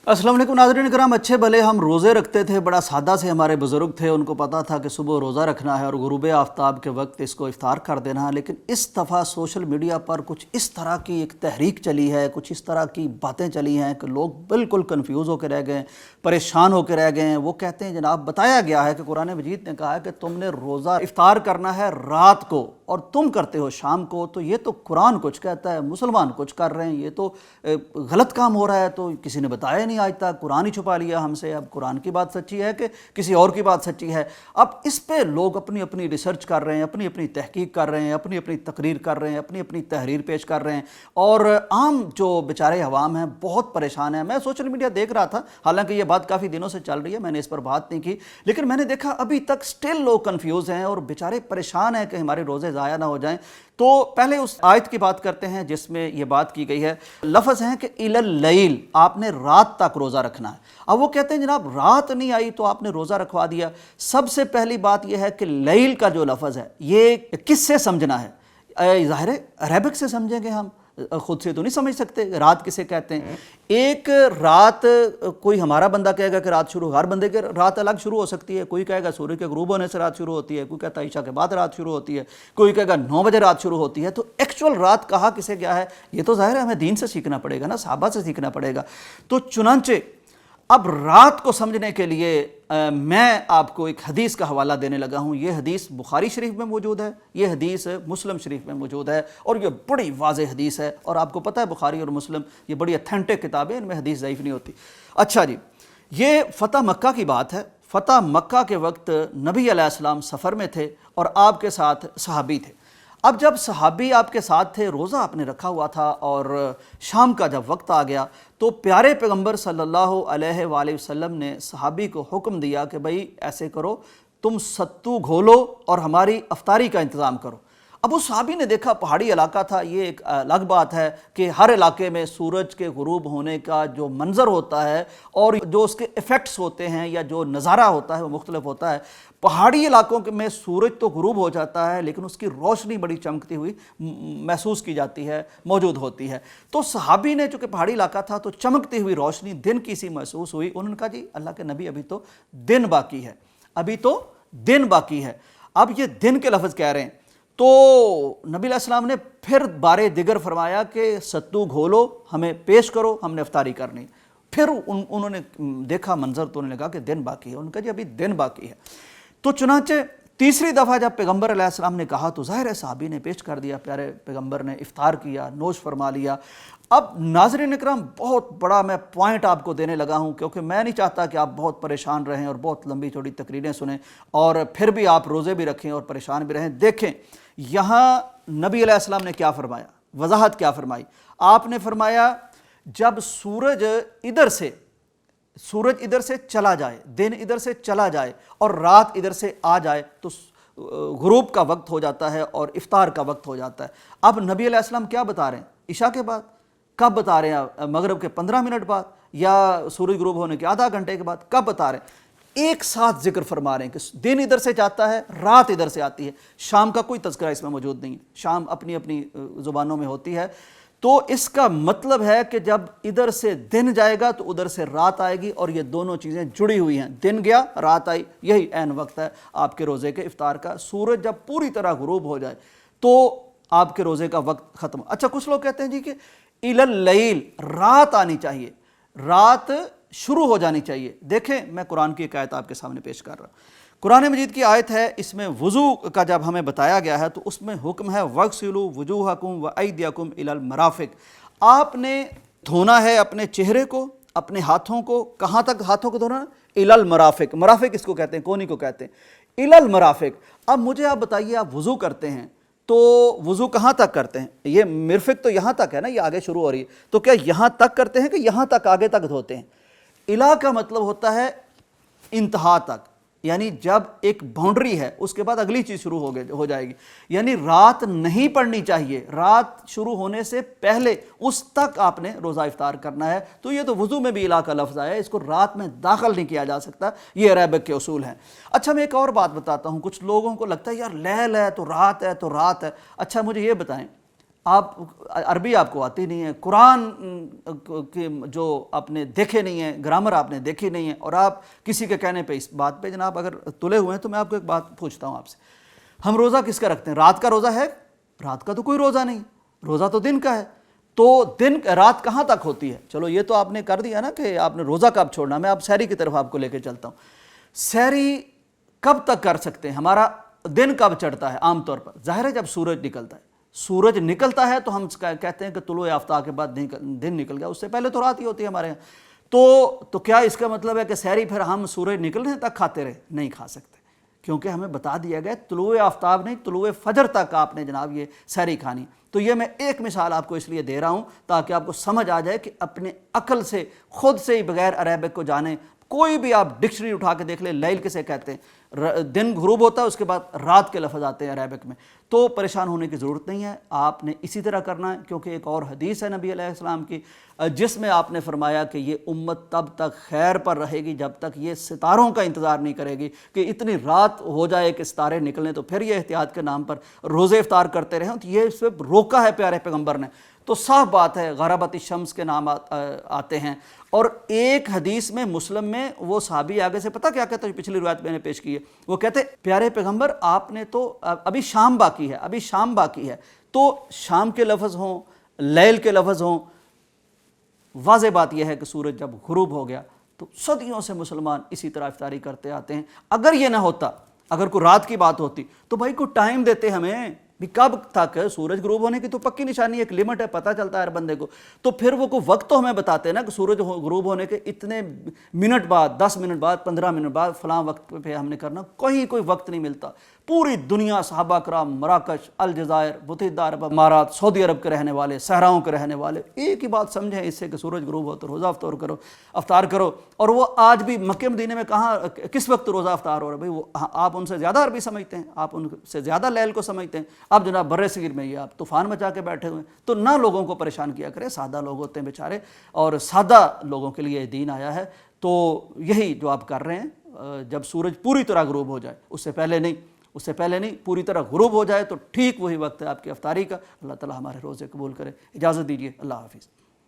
अस्सलाम वालेकुम नाज़रीन कराम। अच्छे भले हम रोज़े रखते थे, बड़ा सादा से हमारे बुज़ुर्ग थे, उनको पता था कि सुबह रोज़ा रखना है और गुरूब आफ्ताब के वक्त इसको इफ्तार कर देना है। लेकिन इस दफ़ा सोशल मीडिया पर कुछ इस तरह की एक तहरीक चली है, कुछ इस तरह की बातें चली हैं कि लोग बिल्कुल कन्फ्यूज़ होकर रह गए, परेशान होकर रह गए हैं। वो कहते हैं जनाब बताया गया है कि कुरान मजीद ने कहा है कि तुमने रोज़ा इफ्तार करना है रात को और तुम करते हो शाम को। तो ये तो कुरान कुछ कहता है, मुसलमान कुछ कर रहे हैं, ये तो गलत काम हो रहा है। तो किसी ने बताया नहीं आज तक, कुरान ही छुपा लिया हमसे। अब कुरान की बात सच्ची है कि किसी और की बात सच्ची है? अब इस पे लोग अपनी अपनी रिसर्च कर रहे हैं, अपनी अपनी तहकीक कर रहे हैं, अपनी अपनी तकरीर कर रहे हैं, अपनी अपनी तहरीर पेश कर रहे हैं और आम जो बेचारे अवाम हैं बहुत परेशान हैं। मैं सोशल मीडिया देख रहा था, हालांकि ये बात काफ़ी दिनों से चल रही है, मैंने इस पर बात नहीं की, लेकिन मैंने देखा अभी तक स्टिल लोग कन्फ्यूज़ हैं और बेचारे परेशान हैं कि हमारे रोज़े ज़ाया ना हो जाएं। तो पहले उस आयत की बात करते हैं जिसमें ये बात की गई है। लफ्ज़ हैं कि इलल लैल, आपने रात तक रोज़ा रखना है। अब वो कहते हैं जनाब रात नहीं आई तो आपने रोज़ा रखवा दिया। सबसे पहली बात यह है कि लैल का जो लफ्ज़ है ये किससे समझना है? ज़ाहिर है अरबिक से समझेंगे हम, खुद से तो नहीं समझ सकते रात किसे कहते हैं। एक रात कोई हमारा बंदा कहेगा कि रात शुरू, हर बंदे के रात अलग शुरू हो सकती है। कोई कहेगा सूर्य के गुरूब होने से रात शुरू होती है, कोई कहता है ईशा के बाद रात शुरू होती है, कोई कहेगा 9 बजे रात शुरू होती है। तो एक्चुअल रात कहा किसे गया है ये तो ज़ाहिर है हमें दीन से सीखना पड़ेगा ना, सहाबा से सीखना पड़ेगा। तो चुनांचे अब रात को समझने के लिए मैं आपको एक हदीस का हवाला देने लगा हूँ। ये हदीस बुखारी शरीफ में मौजूद है, ये हदीस मुस्लिम शरीफ में मौजूद है और ये बड़ी वाज़ेह हदीस है। और आपको पता है बुखारी और मुस्लिम ये बड़ी अथेंटिक किताबें, इनमें हदीस ज़ईफ़ नहीं होती। अच्छा जी, ये फ़तह मक्का की बात है। फ़तह मक्का के वक्त नबी अलैहिस्सलाम सफ़र में थे और आपके साथ सहाबी थे। अब जब सहाबी आपके साथ थे, रोज़ा आपने रखा हुआ था और शाम का जब वक्त आ गया तो प्यारे पैगंबर सल्लल्लाहु अलैहि वसल्लम ने सहाबी को हुक्म दिया कि भाई ऐसे करो, तुम सत्तू घोलो और हमारी अफ्तारी का इंतज़ाम करो। अब उस सहाबी ने देखा पहाड़ी इलाका था, ये एक अलग बात है कि हर इलाके में सूरज के गुरूब होने का जो मंज़र होता है और जो उसके इफ़ेक्ट्स होते हैं या जो नज़ारा होता है वो मुख्तलिफ होता है। पहाड़ी इलाकों में सूरज तो गुरूब हो जाता है लेकिन उसकी रोशनी बड़ी चमकती हुई महसूस की जाती है, मौजूद होती है। तो सहाबी ने, चूँकि पहाड़ी इलाका था तो चमकती हुई रोशनी दिन की सी महसूस हुई। उन्होंने कहा जी अल्लाह के नबी अभी तो दिन बाकी है, अभी तो दिन बाकी है। अब ये दिन के लफ्ज़ कह रहे हैं तो नबी अलैहिस्सलाम ने फिर बारे दिगर फरमाया कि सत्तू घोलो, हमें पेश करो, हमने इफ्तारी करनी। फिर उन्होंने देखा मंजर तो उन्होंने कहा कि दिन बाकी है। उनका जी अभी दिन बाकी है। तो चुनांचे तीसरी दफ़ा जब पैगंबर अलैहिस्सलाम ने कहा तो ज़ाहिर है सहाबी ने पेश कर दिया, प्यारे पैगंबर ने इफ्तार किया, नोश फरमा लिया। अब नाज़रीन इकराम बहुत बड़ा मैं पॉइंट आपको देने लगा हूं क्योंकि मैं नहीं चाहता कि आप बहुत परेशान रहें और बहुत लंबी चौड़ी तकरीरें सुनें और फिर भी आप रोज़े भी रखें और परेशान भी रहें। देखें यहाँ नबी अलैहिस्सलाम ने क्या फरमाया, वजाहत क्या फरमाई। आपने फरमाया जब सूरज इधर से चला जाए, दिन इधर से चला जाए और रात इधर से आ जाए तो गुरूब का वक्त हो जाता है और इफ्तार का वक्त हो जाता है। अब नबी अलैहिस्सलाम क्या बता रहे हैं? इशा के बाद? कब बता रहे हैं? मगरिब के 15 मिनट बाद या सूरज गुरूब होने के आधा घंटे के बाद? कब बता रहे हैं? एक साथ जिक्र फरमा रहे हैं कि दिन इधर से जाता है, रात इधर से आती है। शाम का कोई तज़किरा इसमें मौजूद नहीं है, शाम अपनी अपनी ज़ुबानों में होती है। तो इसका मतलब है कि जब इधर से दिन जाएगा तो उधर से रात आएगी और ये दोनों चीज़ें जुड़ी हुई हैं। दिन गया, रात आई, यही ऐन वक्त है आपके रोज़े के इफ्तार का। सूरज जब पूरी तरह गुरूब हो जाए तो आपके रोज़े का वक्त ख़त्म। अच्छा, कुछ लोग कहते हैं जी कि इलल लैल, रात आनी चाहिए, रात शुरू हो जानी चाहिए। देखें मैं कुरान की एक आयत आपके सामने पेश कर रहा हूँ। कुरान मजीद की आयत है, इसमें वज़ू का जब हमें बताया गया है तो उसमें हुक्म है वग़सिलू वुजूहकुम व अयदियकुम इलल मराफ़िक। आपने धोना है अपने चेहरे को, अपने हाथों को। कहाँ तक हाथों को धोना? इलल मराफ़िक। मराफ़िक इसको कहते हैं, कोनी को कहते हैं, इलल मराफ़िक। अब मुझे आप बताइए, आप वज़ू करते हैं तो वज़ू कहाँ तक करते हैं? ये मिरफ़िक तो यहाँ तक है ना, ये आगे शुरू हो रही है, तो क्या यहाँ तक करते हैं कि यहाँ तक आगे तक धोते हैं? इला का मतलब होता है इंतहा तक, यानी जब एक बाउंड्री है उसके बाद अगली चीज़ शुरू हो जाएगी। यानी रात नहीं पड़नी चाहिए, रात शुरू होने से पहले उस तक आपने रोज़ा इफ्तार करना है। तो ये तो वज़ू में भी इला का लफ्ज़ आया है, इसको रात में दाखिल नहीं किया जा सकता, ये अरबिक के उसूल हैं। अच्छा, मैं एक और बात बताता हूँ। कुछ लोगों को लगता है यार लैल है तो रात है तो रात है। अच्छा मुझे ये बताएं, آپ عربی آپ کو آتی نہیں ہے، قرآن کے جو آپ نے دیکھے نہیں ہیں، گرامر آپ نے دیکھی نہیں ہے، اور آپ کسی کے کہنے پہ اس بات پہ جناب اگر تلے ہوئے ہیں، تو میں آپ کو ایک بات پوچھتا ہوں آپ سے، ہم روزہ کس کا رکھتے ہیں؟ رات کا روزہ ہے؟ رات کا تو کوئی روزہ نہیں، روزہ تو دن کا ہے۔ تو دن رات کہاں تک ہوتی ہے؟ چلو یہ تو آپ نے کر دیا نا کہ آپ نے روزہ کب چھوڑنا، میں اب سحری کی طرف آپ کو لے کے چلتا ہوں۔ سحری کب تک کر سکتے ہیں؟ ہمارا دن کب چڑھتا ہے عام طور پر؟ ظاہر ہے جب سورج نکلتا ہے، سورج نکلتا ہے تو ہم کہتے ہیں کہ طلوع آفتاب کے بعد دن نکل گیا، اس سے پہلے تو رات ہی ہوتی ہے ہمارے یہاں۔ تو کیا اس کا مطلب ہے کہ سحری پھر ہم سورج نکلنے تک کھاتے رہے؟ نہیں کھا سکتے، کیونکہ ہمیں بتا دیا گیا طلوع آفتاب نہیں، طلوع فجر تک آپ نے جناب یہ سحری کھانی۔ تو یہ میں ایک مثال آپ کو اس لیے دے رہا ہوں تاکہ آپ کو سمجھ آ جائے کہ اپنے عقل سے خود سے ہی بغیر عربک کو جانے، کوئی بھی آپ ڈکشنری اٹھا کے دیکھ لیں، لیل کسے کہتے ہیں؟ دن غروب ہوتا ہے، اس کے بعد رات کے لفظ آتے ہیں عربک میں۔ تو پریشان ہونے کی ضرورت نہیں ہے، آپ نے اسی طرح کرنا ہے، کیونکہ ایک اور حدیث ہے نبی علیہ السلام کی جس میں آپ نے فرمایا کہ یہ امت تب تک خیر پر رہے گی جب تک یہ ستاروں کا انتظار نہیں کرے گی کہ اتنی رات ہو جائے کہ ستارے نکلیں تو پھر یہ احتیاط کے نام پر روزے افطار کرتے رہیں۔ تو یہ اس پہ روکا ہے پیارے پیغمبر نے۔ تو صاف بات ہے، غربت الشمس کے نام آتے ہیں۔ اور ایک حدیث میں مسلم میں وہ صحابی آگے سے پتہ کیا کہتا ہے، پچھلی روایت میں نے پیش کی ہے، وہ کہتے پیارے پیغمبر آپ نے تو ابھی شام باقی ہے، ابھی شام باقی ہے، تو شام کے لفظ ہوں، لیل کے لفظ ہوں۔ واضح بات یہ ہے کہ سورج جب غروب ہو گیا تو صدیوں سے مسلمان اسی طرح افطاری کرتے آتے ہیں۔ اگر یہ نہ ہوتا، اگر کوئی رات کی بات ہوتی تو بھائی کوئی ٹائم دیتے ہمیں بھی کب تک ہے، سورج غروب ہونے کی تو پکی نشانی، ایک لیمٹ ہے، پتہ چلتا ہے ہر بندے کو۔ تو پھر وہ کوئی وقت تو ہمیں بتاتے ہیں نا کہ سورج غروب ہونے کے اتنے منٹ بعد، 10 منٹ بعد، 15 منٹ بعد فلاں وقت پہ ہم نے کرنا۔ کوئی وقت نہیں ملتا۔ پوری دنیا صحابہ کرام، مراکش، الجزائر، متحدہ عرب امارات، سعودی عرب کے رہنے والے، صحراؤں کے رہنے والے ایک ہی بات سمجھیں اس سے کہ سورج غروب ہو تو روزہ افطار کرو۔ اور وہ آج بھی مکہ مدینے میں کہاں کس وقت روزہ افطار ہو رہا ہے بھائی؟ وہ آپ ان سے زیادہ عربی سمجھتے ہیں، آپ ان سے زیادہ لیل کو سمجھتے ہیں۔ اب جناب برصغیر میں یہ آپ طوفان مچا کے بیٹھے ہوئے ہیں۔ تو نہ لوگوں کو پریشان کیا کریں، سادہ لوگ ہوتے ہیں بیچارے، اور سادہ لوگوں کے لیے دین آیا ہے۔ تو یہی جو آپ کر رہے ہیں، جب سورج پوری طرح غروب ہو جائے، اس سے پہلے نہیں، پوری طرح غروب ہو جائے تو ٹھیک وہی وقت ہے آپ کی افطاری کا۔ اللہ تعالی ہمارے روزے قبول کرے۔ اجازت دیجیے، اللہ حافظ۔